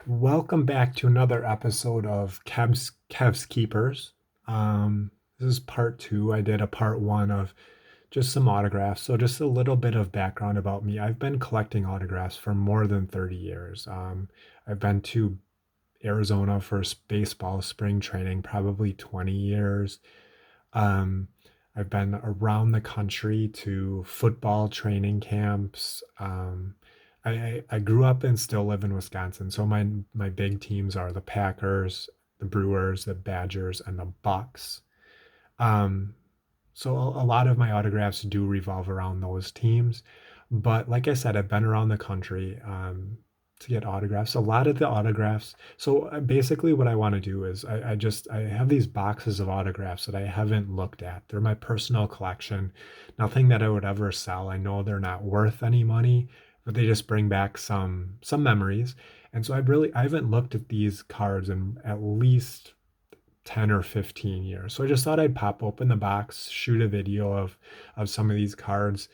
Welcome back to another episode of Kev's Keepers. This is part two. I did a part one of just some autographs. So just a little bit of background about me. I've been collecting autographs for more than 30 years. I've been to Arizona for baseball spring training, probably 20 years. Um, I've been around the country to football training camps. I grew up and still live in Wisconsin, so my big teams are the Packers, the Brewers, the Badgers, and the Bucks. Um, so a lot of my autographs do revolve around those teams. But like I said, I've been around the country to get autographs. A lot of the autographs. So basically, what I want to do is I have these boxes of autographs that I haven't looked at. They're my personal collection. Nothing that I would ever sell. I know they're not worth any money, but they just bring back some memories. And so I haven't looked at these cards in at least 10 or 15 years. So I just thought I'd pop open the box, shoot a video of some of these cards,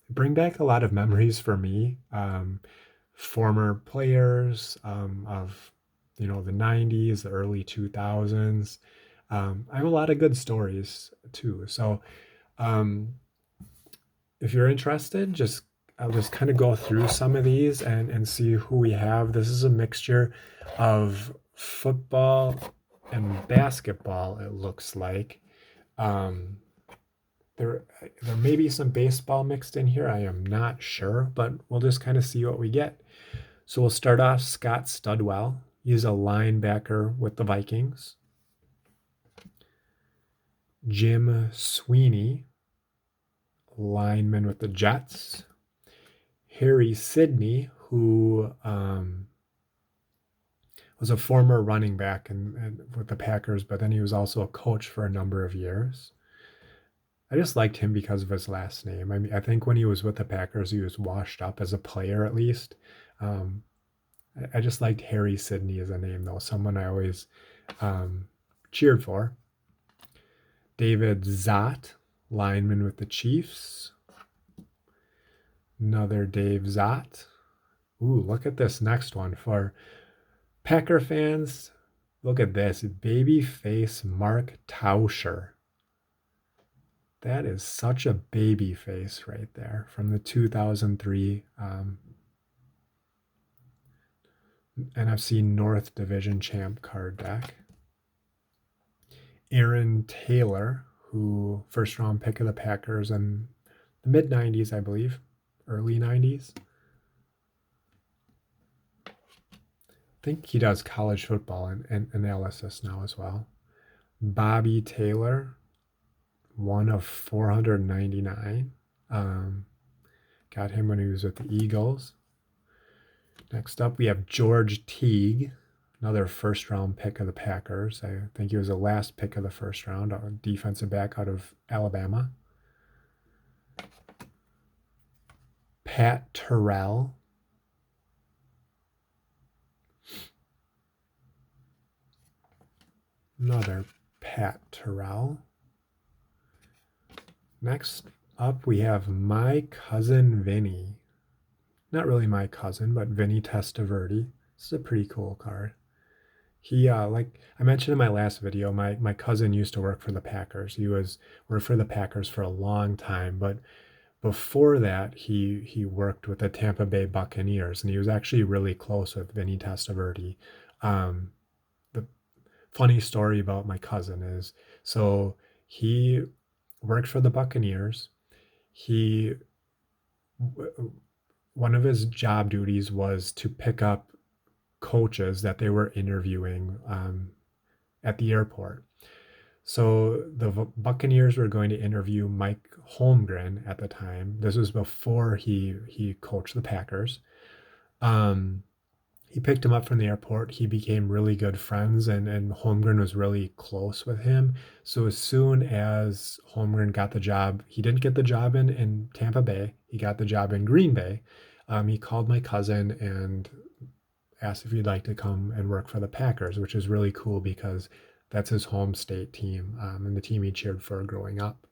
bring back a lot of memories for me, former players of the 90s, the early 2000s. I have a lot of good stories too. So um, if you're interested, I'll just kind of go through some of these and see who we have. This is a mixture of football and basketball, it looks like. Um, there, there may be some baseball mixed in here. I am not sure, but we'll just kind of see what we get. So we'll start off Scott Studwell. He's a linebacker with the Vikings. Jim Sweeney, lineman with the Jets. Harry Sidney, who was a former running back and with the Packers, but then he was also a coach for a number of years. I just liked him because of his last name. I mean, I think when he was with the Packers, he was washed up as a player at least. Um, I just liked Harry Sidney as a name, though, someone I always um, cheered for. David Zott, lineman with the Chiefs. Another Dave Zott. Ooh, look at this next one for Packer fans. Look at this babyface Mark Tauscher. That is such a baby face right there from the 2003 NFC North Division champ card deck. Aaron Taylor, who first round pick of the Packers in the mid 90s, I believe, early 90s. I think he does college football and analysis now as well. Bobby Taylor, one of 499. Got him when he was with the Eagles. Next up, we have George Teague, another first round pick of the Packers. I think he was the last pick of the first round, a defensive back out of Alabama. Pat Terrell. Another Pat Terrell. Next up, we have My Cousin Vinny. Not really my cousin, but Vinny Testaverde. This is a pretty cool card. He like I mentioned in my last video, my cousin used to work for the Packers. He was worked for the Packers for a long time, but before that, he worked with the Tampa Bay Buccaneers, and he was actually really close with Vinny Testaverde. Um, the funny story about my cousin is, so he worked for the Buccaneers. He One of his job duties was to pick up coaches that they were interviewing at the airport. So the Buccaneers were going to interview Mike Holmgren at the time. This was before he coached the Packers. Um, he picked him up from the airport. He became really good friends, and Holmgren was really close with him. So as soon as Holmgren got the job, he didn't get the job in Tampa Bay. He got the job in Green Bay. He called my cousin and asked if he'd like to come and work for the Packers, which is really cool because that's his home state team and the team he cheered for growing up.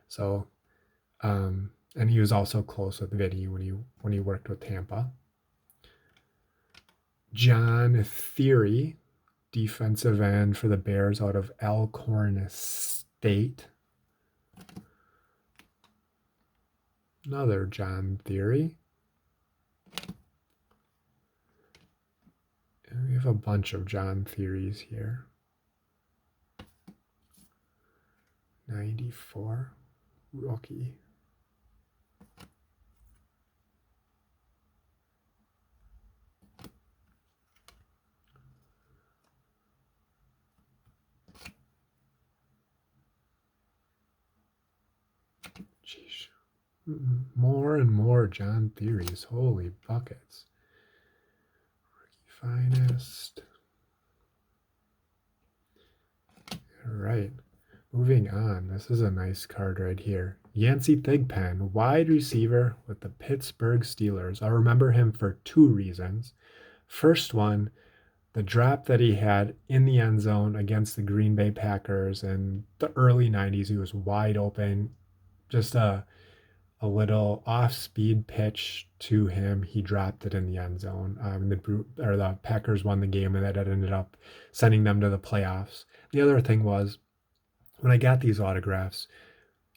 So, and he was also close with Vinny when he worked with Tampa. John Theory, defensive end for the Bears out of Alcorn State. Another John Theory. And we have a bunch of John Theories here. 94 rookie. Jeez. More and more John Theories. Holy buckets. Rookie finest. All right. Moving on. This is a nice card right here. Yancey Thigpen, wide receiver with the Pittsburgh Steelers. I remember him for two reasons. First one, the drop that he had in the end zone against the Green Bay Packers in the early 90s. He was wide open. Just a little off-speed pitch to him. He dropped it in the end zone. The Packers won the game, and that ended up sending them to the playoffs. The other thing was, when I got these autographs,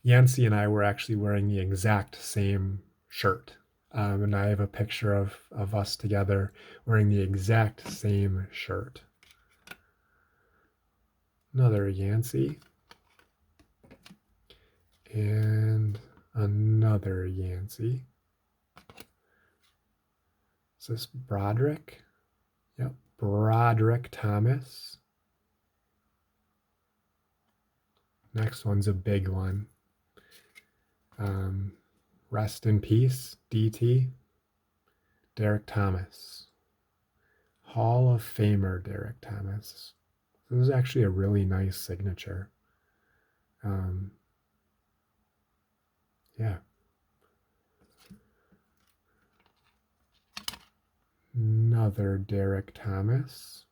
Yancey and I were actually wearing the exact same shirt. And I have a picture of us together wearing the exact same shirt. Another Yancey. And another Yancey. Is this Broderick? Yep, Broderick Thomas. Next one's a big one. Rest in peace, DT. Derek Thomas. Hall of Famer Derek Thomas. This is actually a really nice signature. Yeah. Another Derek Thomas.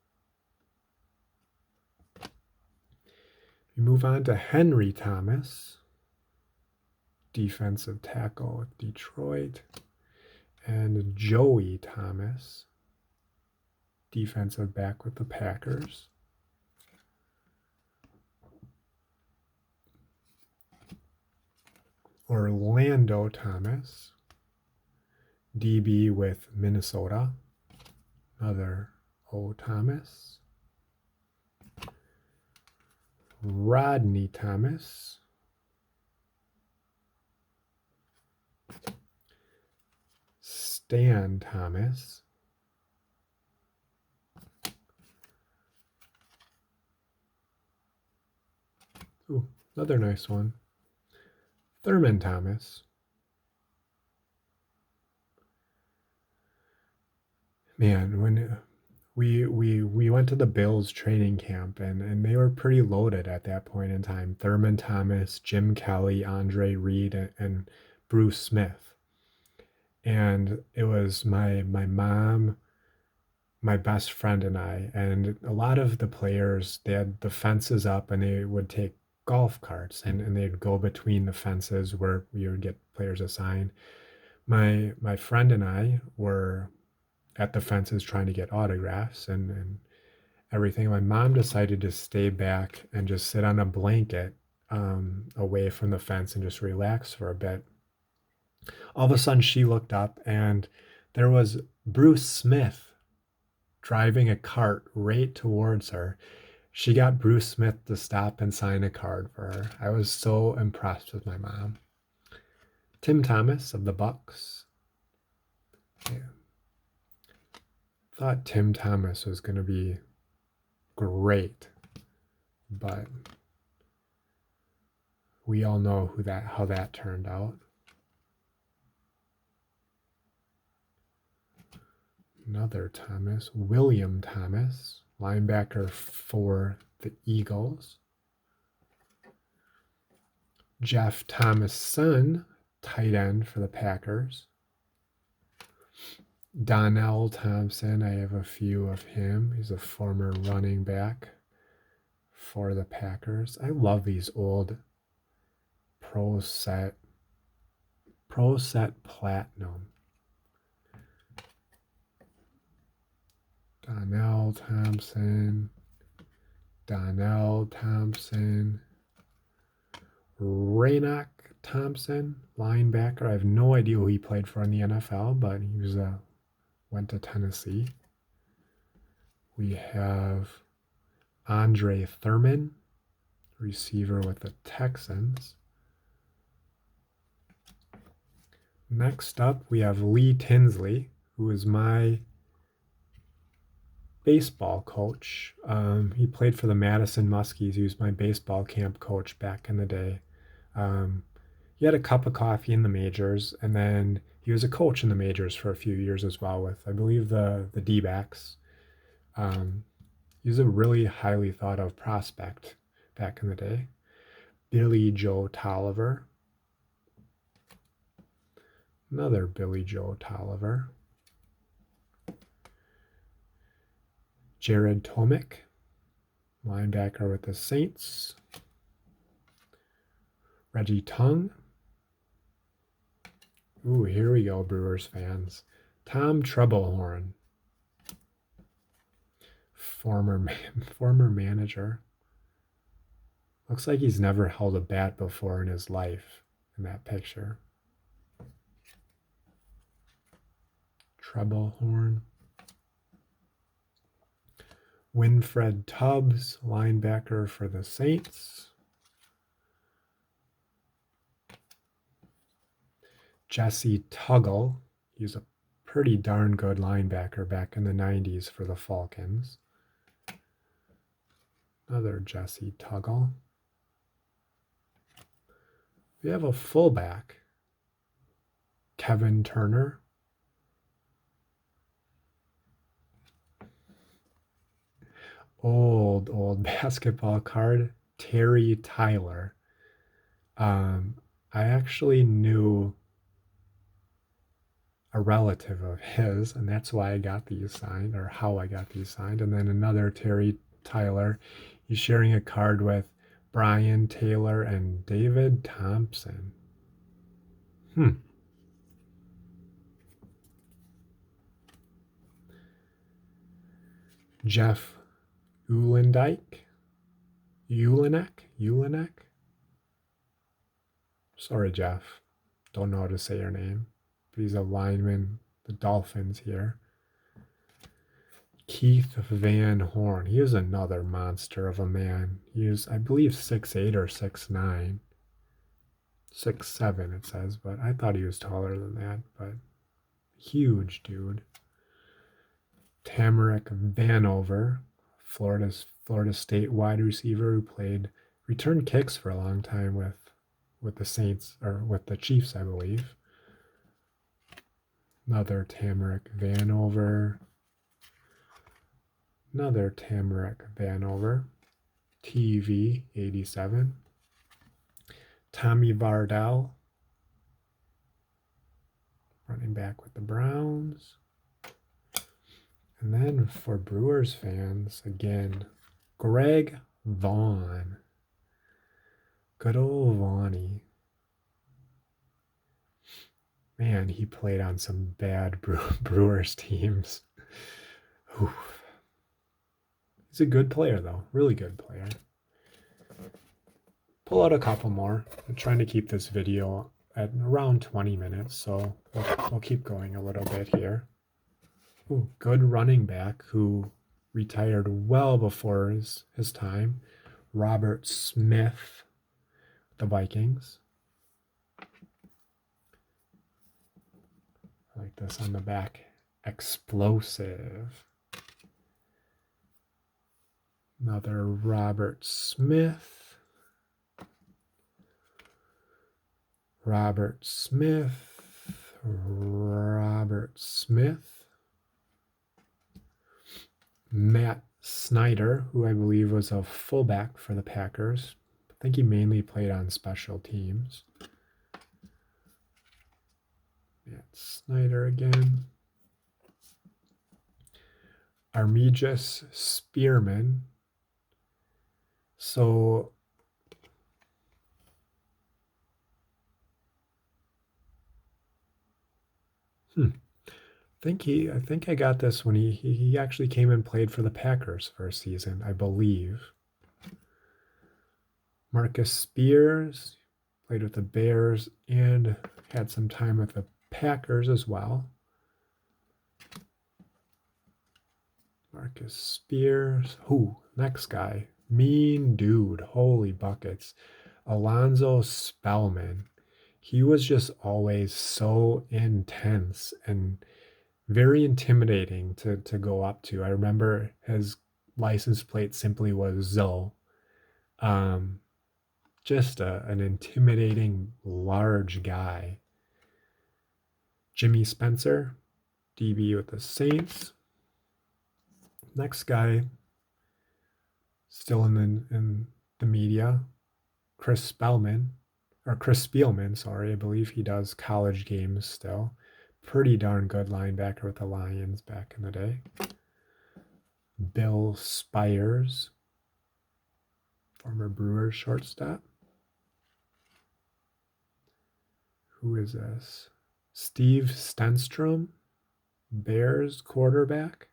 We move on to Henry Thomas, defensive tackle with Detroit, and Joey Thomas, defensive back with the Packers. Orlando Thomas, DB with Minnesota. Another O. Thomas. Rodney Thomas. Stan Thomas. Ooh, another nice one. Thurman Thomas. Man, when we went to the Bills training camp, and they were pretty loaded at that point in time. Thurman Thomas, Jim Kelly, Andre Reed, and Bruce Smith. And it was my mom, my best friend, and I. And a lot of the players, they had the fences up, and they would take golf carts, and they'd go between the fences where you would get players assigned. My friend and I were at the fences trying to get autographs and everything. My mom decided to stay back and just sit on a blanket away from the fence and just relax for a bit. All of a sudden, she looked up, and there was Bruce Smith driving a cart right towards her. She got Bruce Smith to stop and sign a card for her. I was so impressed with my mom. Tim Thomas of the Bucks. Yeah. Thought Tim Thomas was going to be great, but we all know how that turned out. Another Thomas, William Thomas, linebacker for the Eagles. Jeff Thomason, tight end for the Packers. Donnell Thompson, I have a few of him. He's a former running back for the Packers. I love these old Pro Set Platinum. Thompson, Donnell Thompson, Raynoch Thompson, linebacker. I have no idea who he played for in the NFL, but he was went to Tennessee. We have Andre Thurman, receiver with the Texans. Next up, we have Lee Tinsley, who is my baseball coach. He played for the Madison Muskies. He was my baseball camp coach back in the day. He had a cup of coffee in the majors, and then he was a coach in the majors for a few years as well with, I believe, the D-backs. He was a really highly thought of prospect back in the day. Billy Joe Tolliver. Another Billy Joe Tolliver. Jared Tomick, linebacker with the Saints. Reggie Tongue. Ooh, here we go, Brewers fans. Tom Troublehorn, former manager. Looks like he's never held a bat before in his life in that picture. Troublehorn. Winfred Tubbs, linebacker for the Saints. Jesse Tuggle. He's a pretty darn good linebacker back in the 90s for the Falcons. Another Jesse Tuggle. We have a fullback, Kevin Turner. Old basketball card, Terry Tyler. I actually knew a relative of his, and that's why I got these signed, or how I got these signed. And then another Terry Tyler. He's sharing a card with Brian Taylor and David Thompson. Jeff Ulenek. Sorry, Jeff. Don't know how to say your name. But he's a lineman, the Dolphins here. Keith Van Horn. He is another monster of a man. He is, I believe, 6'8" or 6'9". 6'7" it says, but I thought he was taller than that. But huge dude. Tamarick Vanover, Florida State wide receiver who played return kicks for a long time with the Saints, or with the Chiefs, I believe. Another Tamarick Vanover. Another Tamarick Vanover. TV 87. Tommy Vardell, running back with the Browns. And then for Brewers fans, again, Greg Vaughn. Good old Vaughnie. Man, he played on some bad Brewers teams. Oof. He's a good player, though. Really good player. Pull out a couple more. I'm trying to keep this video at around 20 minutes, so we'll keep going a little bit here. Ooh, good running back who retired well before his time. Robert Smith, the Vikings. I like this on the back. Explosive. Another Robert Smith. Robert Smith. Matt Snyder, who I believe was a fullback for the Packers. I think he mainly played on special teams. Matt Snyder again. Armijus Spearman. So I think I got this when he actually came and played for the Packers for a season, I believe. Marcus Spears played with the Bears and had some time with the Packers as well. Marcus Spears. Who? Next guy. Mean dude. Holy buckets. Alonzo Spellman. He was just always so intense and very intimidating to go up to. I remember his license plate simply was Zoe. Um, just an intimidating, large guy. Jimmy Spencer, DB with the Saints. Next guy, still in the media, Chris Spielman, sorry. I believe he does college games still. Pretty darn good linebacker with the Lions back in the day. Bill Spires, former Brewers shortstop. Who is this? Steve Stenstrom, Bears quarterback.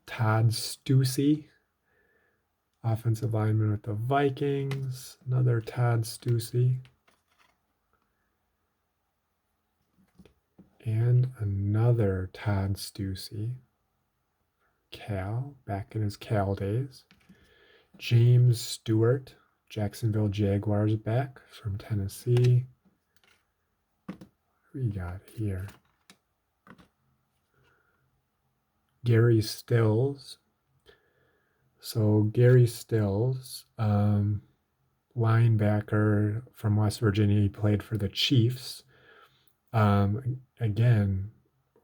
Todd Stussy, offensive lineman with the Vikings. Another Todd Stussy. And another Todd Stussy. Cal, back in his Cal days. James Stewart, Jacksonville Jaguars back from Tennessee. What we got here? Gary Stills. So Gary Stills, linebacker from West Virginia, he played for the Chiefs. Again,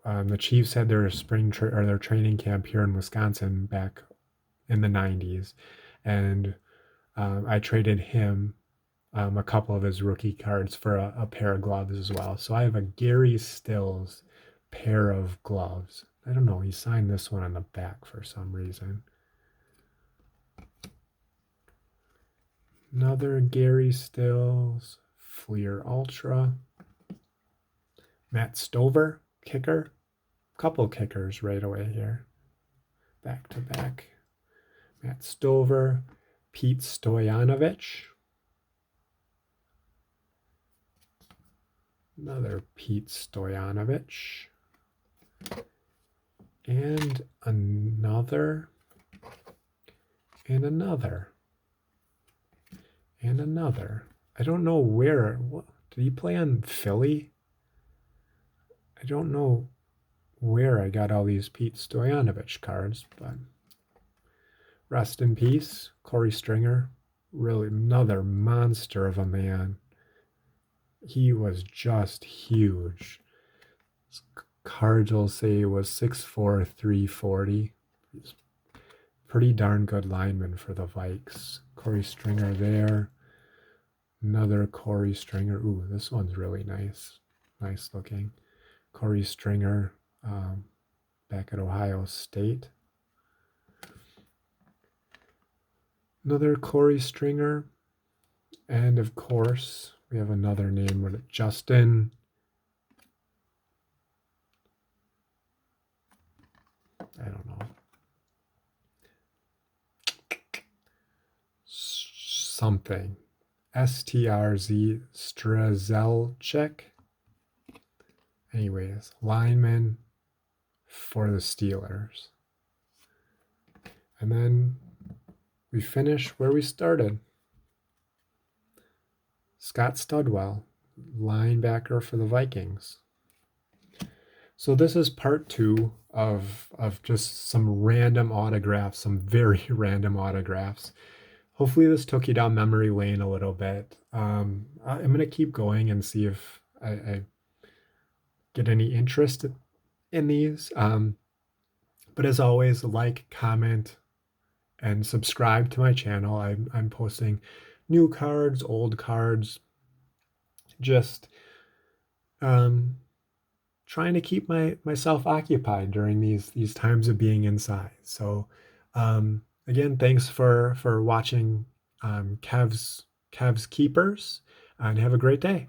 the Chiefs had their their training camp here in Wisconsin back in the 90s, and I traded him a couple of his rookie cards for a pair of gloves as well. So I have a Gary Stills pair of gloves. I don't know, he signed this one on the back for some reason. Another Gary Stills, Fleer Ultra. Matt Stover, kicker. Couple kickers right away here. Back to back. Matt Stover, Pete Stoyanovich. Another Pete Stoyanovich. And another. And another. And another. I don't know where. What, did he play on Philly? I don't know where I got all these Pete Stoyanovich cards, but rest in peace, Corey Stringer. Really another monster of a man. He was just huge. Cards will say he was 6'4", 340. He's pretty darn good lineman for the Vikes. Corey Stringer there. Another Corey Stringer. Ooh, this one's really nice. Nice looking. Corey Stringer back at Ohio State. Another Corey Stringer. And of course, we have another name with it, Justin. I don't know. Something. STRZ Strazelchek. Anyways, lineman for the Steelers. And then we finish where we started. Scott Studwell, linebacker for the Vikings. So this is part 2 of just some random autographs, some very random autographs. Hopefully this took you down memory lane a little bit. I'm going to keep going and see if I get any interest in these. But as always, like, comment, and subscribe to my channel. I'm posting new cards, old cards, just trying to keep myself occupied during these times of being inside. So again, thanks for watching Kev's Keepers, and have a great day.